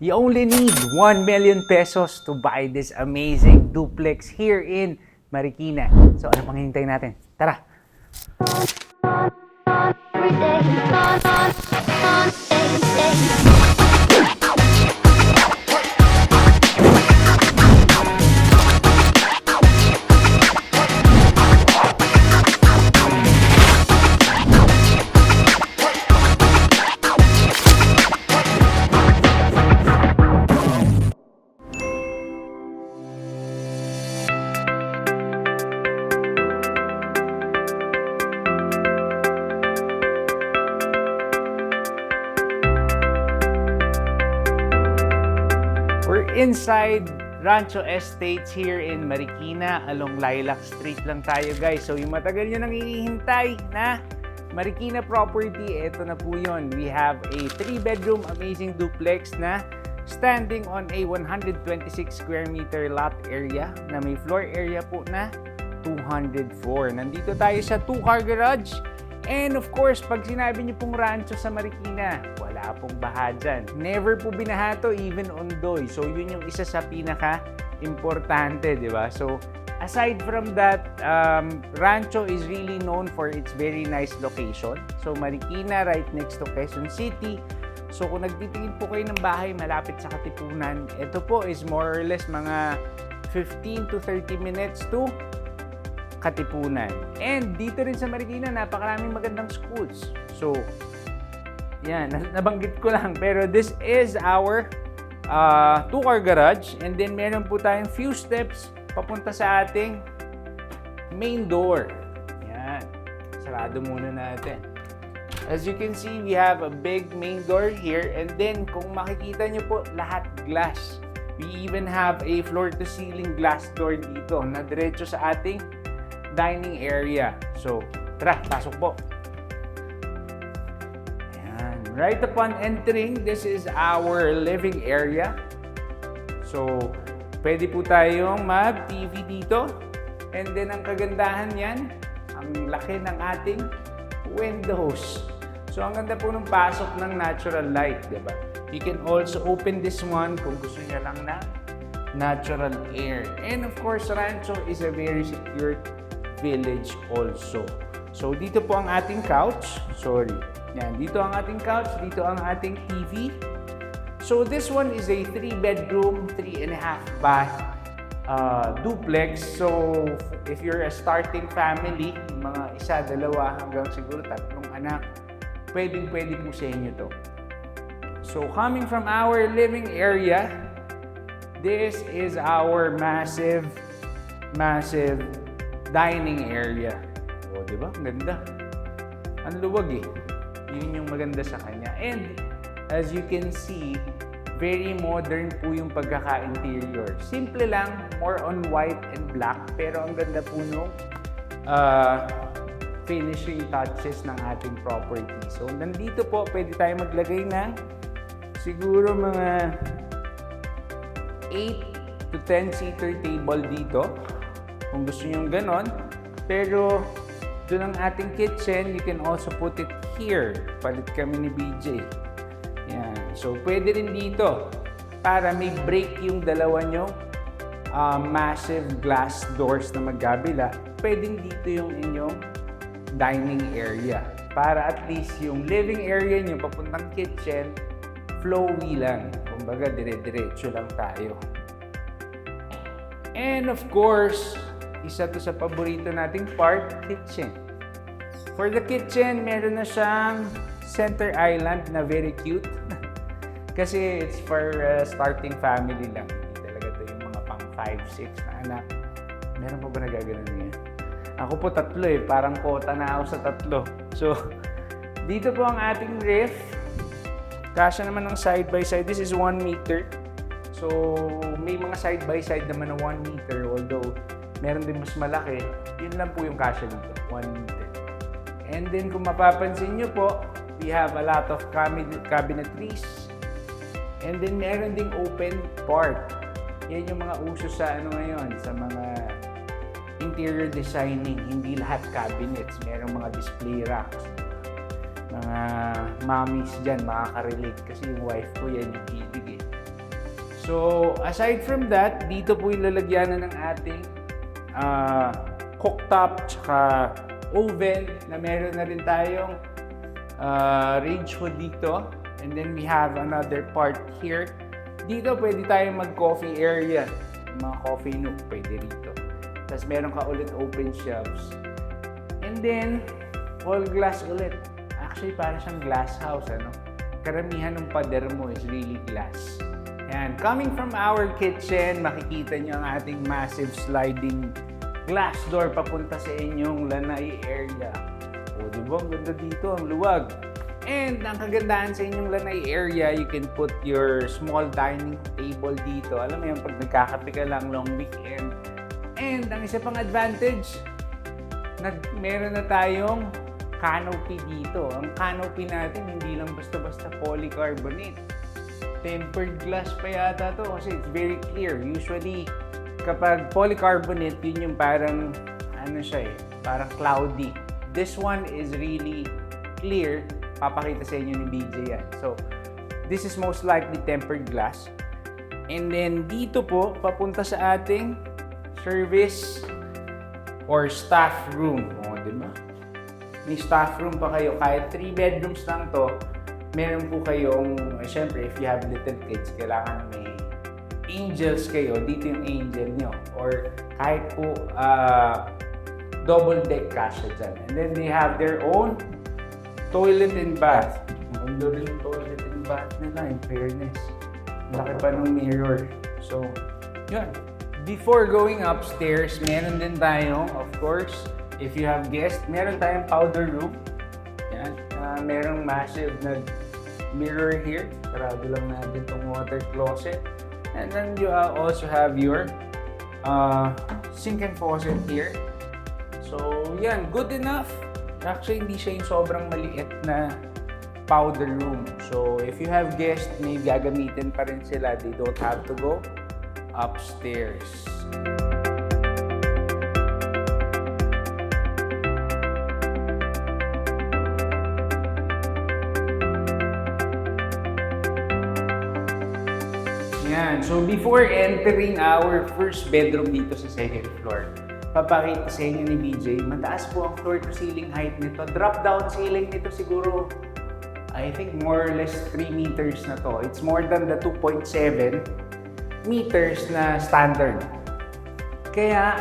You only need 1 million pesos to buy this amazing duplex here in Marikina. So ano pang hinihintay natin? Tara! We're inside Rancho Estates here in Marikina. Along Lilac Street lang tayo, guys. So yung matagal nyo nang hinihintay na Marikina property, eto na po yun. We have a 3-bedroom amazing duplex na standing on a 126 square meter lot area na may floor area po na 204. Nandito tayo sa 2-car garage. And of course, pag sinabi niyo pong rancho sa Marikina, wala pong baha dyan. Never po binaha to, even ondoy. So yun yung isa sa pinaka-importante, di ba? So aside from that, Rancho is really known for its very nice location. So Marikina, right next to Quezon City. So kung nagtitingin po kayo ng bahay malapit sa Katipunan, ito po is more or less mga 15 to 30 minutes to Katipunan. And dito rin sa Marikina, napakaraming magandang schools. So, yan, nabanggit ko lang. Pero this is our 2-car garage. And then meron po tayong few steps papunta sa ating main door. Yan. Sarado muna natin. As you can see, we have a big main door here. And then, kung makikita nyo po, lahat glass. We even have a floor-to-ceiling glass door dito na diretso sa ating dining area. So, tara, pasok po. Ayan. Right upon entering, this is our living area. So, pwede po tayong mag-TV dito. And then, ang kagandahan yan, ang laki ng ating windows. So, ang ganda po ng pasok ng natural light, diba? You can also open this one kung gusto niya lang na natural air. And of course, Rancho is a very secure village also. So, dito po ang ating couch. Sorry. Yan, dito ang ating couch. Dito ang ating TV. So, this one is a 3-bedroom, 3.5 bath duplex. So, if you're a starting family, mga isa, dalawa, hanggang siguro 3 anak, pwedeng-pwede po sa inyo to. So, coming from our living area, this is our massive dining area. O, di ba? Ganda. Ang luwag eh. Yun yung maganda sa kanya. And as you can see, very modern po yung pagkaka-interior. Simple lang, more on white and black. Pero ang ganda po nung finishing touches ng ating property. So, nandito po, pwede tayo maglagay ng siguro mga 8 to 10 seater table dito. Kung gusto nyo ganon. Pero, doon ang ating kitchen, you can also put it here. Palit kami ni BJ. Yan. So, pwede rin dito para may break yung dalawa nyo massive glass doors na magkabila. Pwedeng dito yung inyong dining area. Para at least yung living area nyo papuntang kitchen, flowy lang. Kumbaga, dire-diretso lang tayo. And of course, isa to sa paborito nating part, kitchen. For the kitchen, meron na siyang center island na very cute. Kasi it's for starting family lang. Hindi talaga ito yung mga pang 5, 6 na anak. Meron pa ba nagaganon niya? Ako po 3 eh. Parang kota na ako sa 3. So, dito po ang ating ref. Kasya naman ng side-by-side. This is 1 meter. So, may mga side-by-side naman na 1 meter. Although, meron din mas malaki. Yun lang po yung kasya dito. 1 meter. And then, kung mapapansin nyo po, we have a lot of cabinetries. And then, meron ding open part. Yan yung mga uso sa ano ngayon, sa mga interior designing. Hindi lahat cabinets. Merong mga display racks. Mga mommies dyan, makaka-relate. Kasi yung wife ko yan yung hilig eh. So, aside from that, dito po yung lalagyanan ng ating cooktop tsaka oven na meron na rin tayong range hood dito. And then we have another part here. Dito pwede tayong mag-coffee area. Mga coffee nook pwede rito. Tapos meron ka ulit open shelves. And then, all glass ulit. Actually, parang siyang glass house, ano? Karamihan ng pader mo is really glass. Yan. Coming from our kitchen, makikita nyo ang ating massive sliding glass door papunta sa inyong lanai area. O, diba? Ang ganda dito, ang luwag. And ang kagandahan sa inyong lanai area, you can put your small dining table dito. Alam mo yan, pag nagkakape ka lang long weekend. And ang isa pang advantage, meron na tayong canopy dito. Ang canopy natin, hindi lang basta-basta polycarbonate. Tempered glass pa yata to kasi it's very clear. Usually, kapag polycarbonate, yun yung parang, ano siya parang cloudy. This one is really clear. Papakita sa inyo ni BJ yan. So, this is most likely tempered glass. And then, dito po, papunta sa ating service or staff room. O, diba? May staff room pa kayo. Kahit 3 bedrooms lang to, meron po kayong, syempre, if you have little kids, kailangan may angels kayo. Dito yung angel nyo. Or kahit po double deck kasha dyan. And then they have their own toilet and bath. Maganda rin yung toilet and bath nila, in fairness. Laki pa ng mirror. So, yun. Before going upstairs, meron din tayong, of course, if you have guests, meron tayong powder room. Yan. Merong massive na mirror here. Sarado lang natin itong water closet. And then you also have your sink and faucet here. So, yan. Good enough. Actually, hindi siya yung sobrang maliit na powder room. So, if you have guests, may gagamitin pa rin sila. They don't have to go upstairs. Yan. So, before entering our first bedroom dito sa second floor, papakita sa inyo ni BJ, mataas po ang floor to ceiling height nito. Drop down ceiling nito siguro, I think more or less 3 meters na to. It's more than the 2.7 meters na standard. Kaya,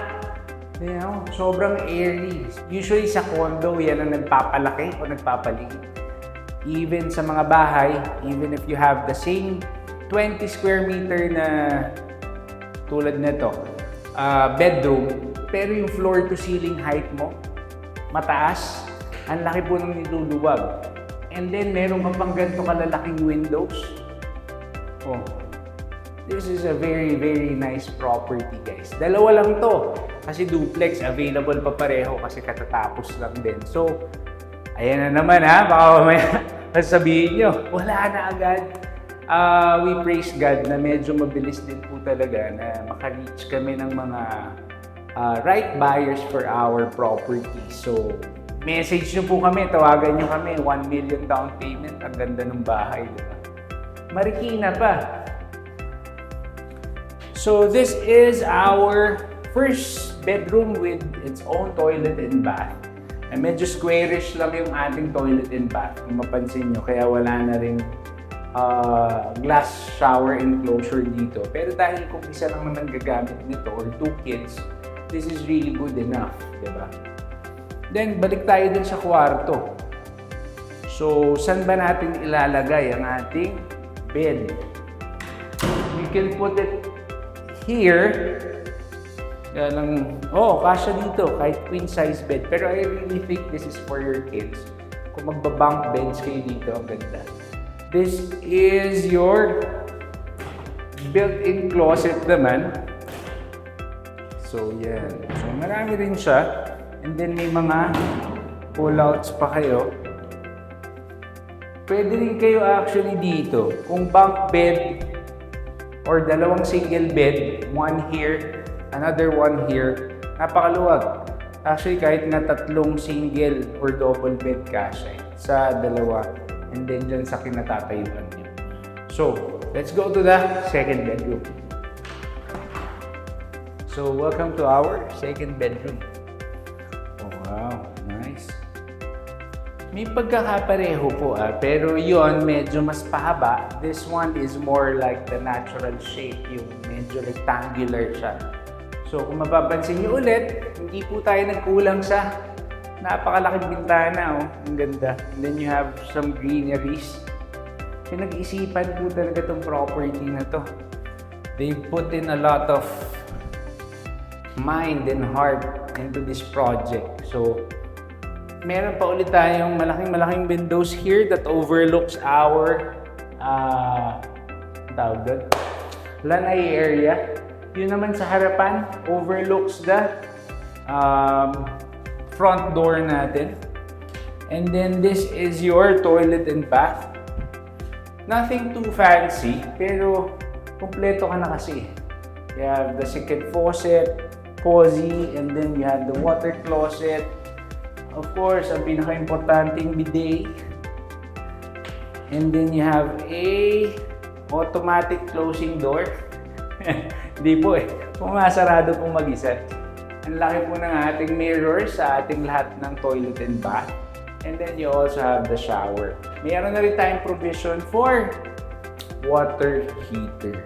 you know, sobrang airy. Usually sa condo, yan ang nagpapalaki o nagpapaliit. Even sa mga bahay, even if you have the same 20 square meter na tulad nito, bedroom, pero yung floor to ceiling height mo, mataas, ang laki po ng niluluwag. And then, meron ka pang ganito kalalaking windows. Oh, this is a very, very nice property, guys. Dalawa lang to. Kasi duplex, available pa pareho kasi katatapos lang din. So, ayan na naman ha. Baka mamaya sasabihin nyo, wala na agad. We praise God na medyo mabilis din po talaga na maka-reach kami ng mga right buyers for our property. So, message nyo po kami, tawagan nyo kami, 1 million down payment, ang ganda ng bahay, diba? Marikina pa. So, this is our first bedroom with its own toilet and bath. And medyo squarish lang yung ating toilet and bath, kung mapansin nyo, kaya wala na rin glass shower enclosure dito. Pero dahil kung isa lang naman gagamit nito or 2 kids, this is really good enough, diba? Then, balik tayo dun sa kwarto. So, saan ba natin ilalagay ang ating bed? We can put it here. Yan lang. Oh, kasya dito, kahit queen size bed. Pero I really think this is for your kids. Kung magbabunk beds kayo dito, ang ganda. This is your built-in closet naman. So, yan. So, marami rin siya. And then, may mga pull-outs pa kayo. Pwede rin kayo actually dito. Kung bunk bed or dalawang single bed, one here, another one here, napakaluwag. Actually, kahit na 3 single or double bed kasya sa dalawa. And then, dyan sa kinatatayuan niyo. So, let's go to the second bedroom. So, welcome to our second bedroom. Oh, wow. Nice. May pagkakapareho po pero yon medyo mas pahaba. This one is more like the natural shape, yung medyo rectangular siya. So kung mapapansin niyo ulit, hindi po tayo nagkulang sa napakalaking bintana. Ang ganda. And then you have some greeneries. Pinag-isipan po talaga itong property na to. They put in a lot of mind and heart into this project. So meron pa ulit tayong malaking windows here that overlooks our lanay area. Yun naman sa harapan, overlooks the front door natin. And then this is your toilet and bath. Nothing too fancy, pero kumpleto ka na kasi. You have the second faucet, cozy, and then you have the water closet. Of course, ang pinaka-importanting bidet. And then you have a automatic closing door. Hindi po pumasarado po mag-isa. Ang laki po ng ating mirror sa ating lahat ng toilet and bath. And then you also have the shower. Mayroon na rin tayong provision for water heater.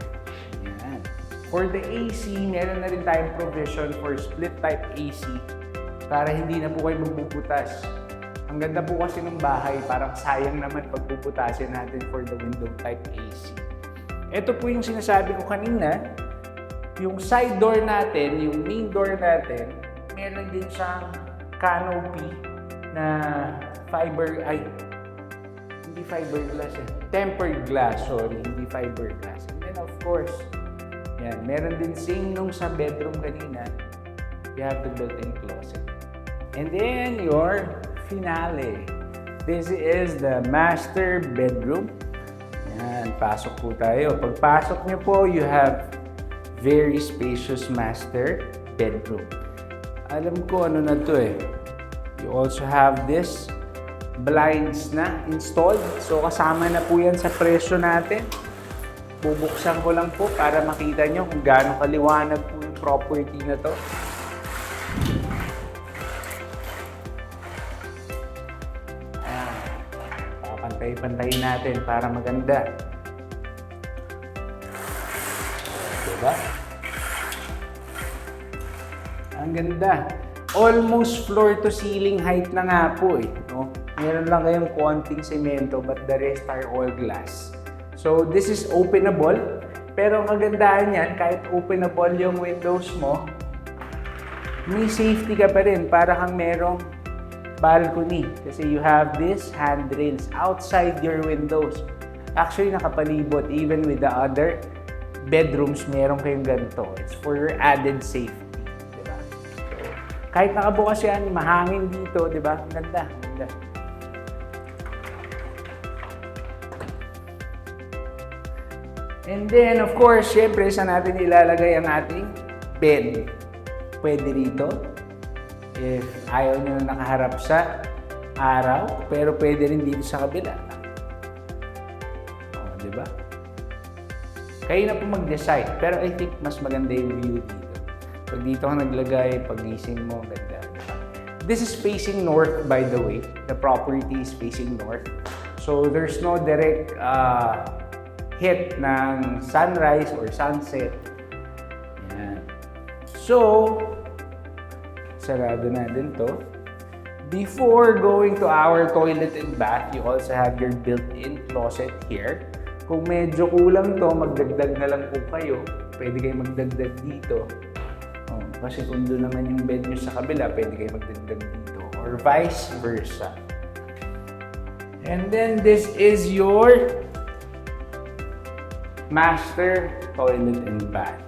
Yan. For the AC, meron na rin tayong provision for split type AC. Para hindi na po kayo magbubutas. Ang ganda po kasi ng bahay, parang sayang naman pagbubutasin natin for the window type AC. Ito po yung sinasabi ko kanina, yung side door natin, yung main door natin, meron din siyang canopy na tempered glass, hindi fiberglass. And then of course, yan, meron din same nung sa bedroom kanina, you have the built-in closet. And then your finale. This is the master bedroom. Yan, pasok po tayo. Pagpasok niyo po, you have very spacious master bedroom. Alam ko ano na to You also have this blinds na installed. So kasama na po yan sa presyo natin. Bubuksan ko lang po para makita nyo kung gaano kaliwanag po yung property na to. Pantay-pantayin natin para maganda. Diba? Ang ganda. Almost floor to ceiling height na nga po no? Meron lang kayong konting semento but the rest are all glass. So this is openable. Pero ang kagandahan yan, kahit openable yung windows mo, may safety ka pa rin para kang merong balcony kasi you have this handrails outside your windows. Actually, nakapalibot even with the other bedrooms, meron kayong ganito. It's for your added safety. Diba? So, kahit nakabukas yan, mahangin dito, diba? Ang ganda. Ganda. And then, of course, syempre, saan natin ilalagay ang ating bed? Pwede rito. If ayaw nyo nakaharap sa araw, pero pwede rin dito sa kabila. O, diba? Kayo na po mag-decide. Pero I think mas maganda yung view dito. Pag dito ka naglagay, pag-gising mo, ganda. This is facing north, by the way. The property is facing north. So, there's no direct hit ng sunrise or sunset. Yan. So, sarado natin to. Before going to our toilet and bath, you also have your built-in closet here. Kung medyo kulang to, magdagdag na lang po kayo. Pwede kayo magdagdag dito. Kasi kung doon naman yung bed nyo sa kabila, pwede kayo magdagdag dito. Or vice versa. And then this is your master toilet and bath.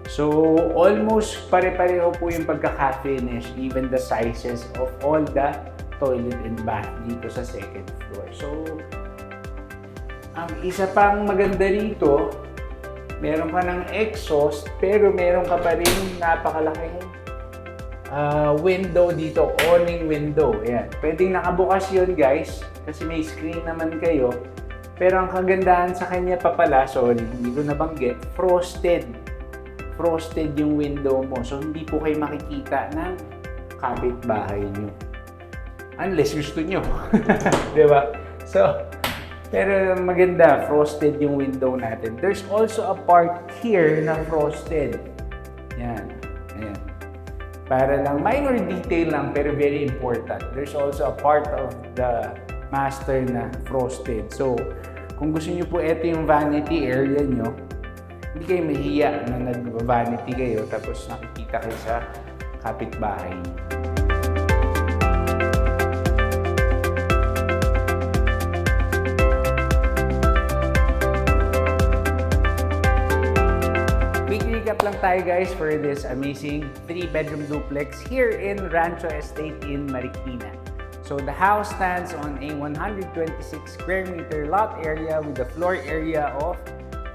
So, almost pare-pareho po yung pagkaka-finish, even the sizes of all the toilet and bath dito sa second floor. So, ang isa pang maganda rito, meron ka ng exhaust, pero meron ka pa rin napakalaking window dito, awning window. Ayan. Pwedeng nakabukas yun, guys, kasi may screen naman kayo. Pero ang kagandahan sa kanya pa pala, sorry, hindi ko nabanggit, frosted. Frosted yung window mo. So, hindi po kayo makikita ng kapitbahay nyo. Unless gusto nyo. Diba? So, pero maganda, frosted yung window natin. There's also a part here na frosted. Yan. Ayan. Para lang, minor detail lang, pero very important. There's also a part of the master na frosted. So, kung gusto nyo po ito yung vanity area nyo, hindi kayo mahiya na nag-vanity kayo tapos nakikita kayo sa kapitbahay nyo. Quick recap lang tayo guys for this amazing 3-bedroom duplex here in Rancho Estate in Marikina. So the house stands on a 126 square meter lot area with a floor area of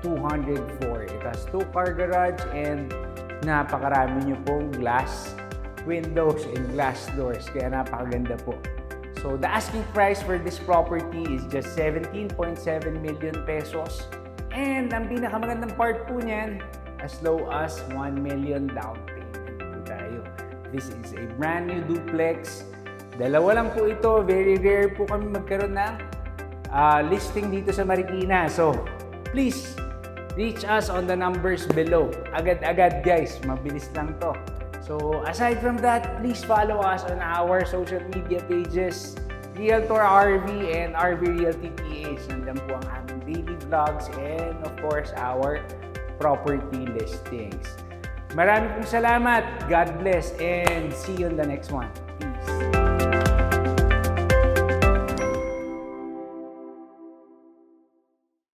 204. It has 2-car garage and napakarami nyo pong glass windows and glass doors. Kaya napakaganda po. So the asking price for this property is just 17.7 million pesos. And ang pinakamagandang part po niyan, as low as 1 million down payment po tayo. This is a brand new duplex. Dalawa lang po ito. Very rare po kami magkaroon ng listing dito sa Marikina. So, please, reach us on the numbers below. Agad-agad guys, mabilis lang to. So, aside from that, please follow us on our social media pages, Realtor RV and RV Realty PH. Nandiyan po ang aming daily vlogs and of course, our property listings. Maraming salamat. God bless and see you on the next one.